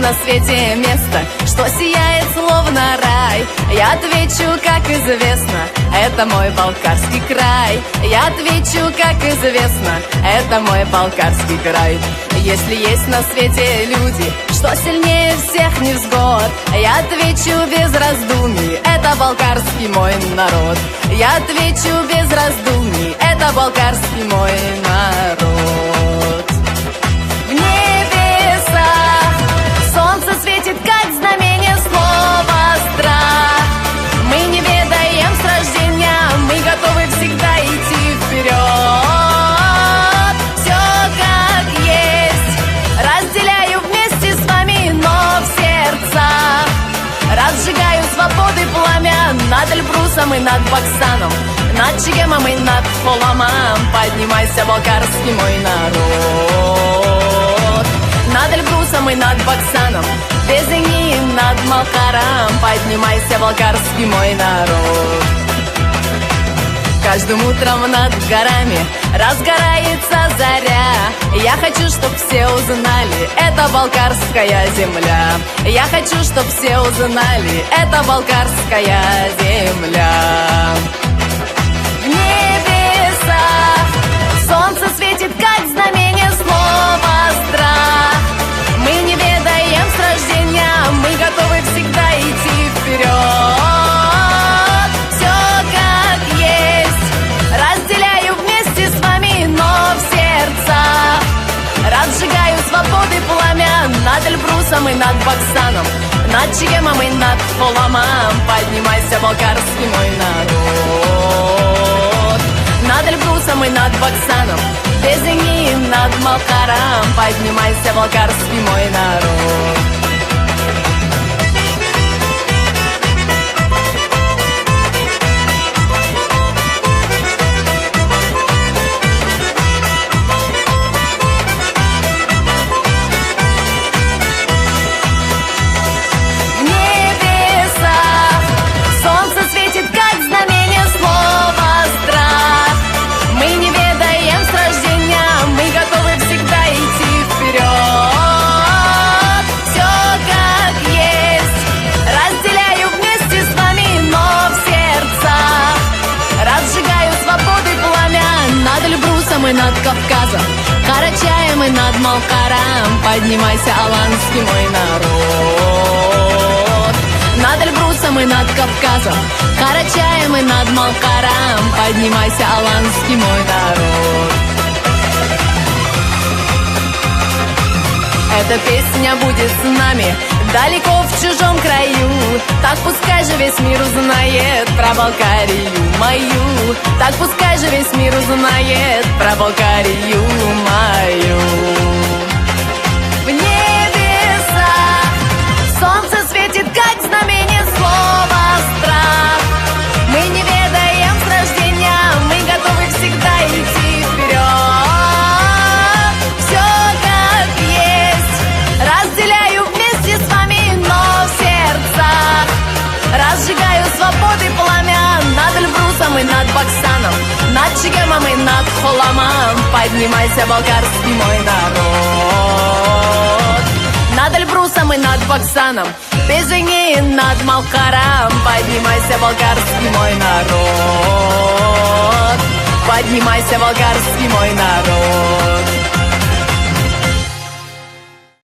на свете место, что сияет словно рай? Я отвечу, как известно, это мой Балкарский край. Я отвечу, как известно, это мой Балкарский край. Если есть на свете люди, что сильнее всех невзгод, я отвечу без раздумий, это Балкарский мой народ. Я отвечу без раздумий, это Балкарский мой народ. В небесах солнце светит, как знамение слова страх. Мы не ведаем с рождения, мы готовы всегда идти вперед. Все как есть, разделяю вместе с вами, но в сердцах разжигаю свободы пламя над Эльбрусом и над Баксаном, над Чегемом и над Холамом. Поднимайся, Балкарский мой народ. Над Эльбрусом и над Баксаном, Безыни и над Малкаром. Поднимайся, Балкарский мой народ. Каждым утром над горами разгорается заря. Я хочу, чтоб все узнали, это Балкарская земля. Я хочу, чтоб все узнали, это Балкарская земля. В небесах солнце светит, как знамение слова страх. Мы не ведаем с рождения, мы готовы всегда идти вперед. Все как есть, разделяю вместе с вами, но в сердцах разжигаю свободы пламя над Эльбрусом и над Баксаном, над Чегемом и над Холамом. Поднимайся, Балкарский мой народ. Над Эльбрусом и над Баксаном, Безыни и над Малкаром. Поднимайся, Балкарский мой народ. И над Кавказом, Карачаем и над Малкаром. Поднимайся, аланский мой народ. Над Эльбрусом и над Кавказом, Карачаем и над Малкаром. Поднимайся, аланский мой народ. Эта песня будет с нами далеко в чужом краю. Так пускай же весь мир узнает про Балкарию мою. Так пускай же весь мир узнает про Балкарию мою. В небесах солнце светит, как знамение слова страх. Мы не ведаем с рождения, мы готовы всегда идти вперед. Все как есть, разделяю вместе с вами, но в сердцах разжигаю свободы пламя над Эльбрусом и над Баксаном, над Чегемом и над Холамом. Поднимайся, Балкарский мой народ. Над Эльбрусом и над Баксаном, Безыни и над Малкаром. Поднимайся, Балкарский мой народ. Поднимайся, Балкарский мой народ.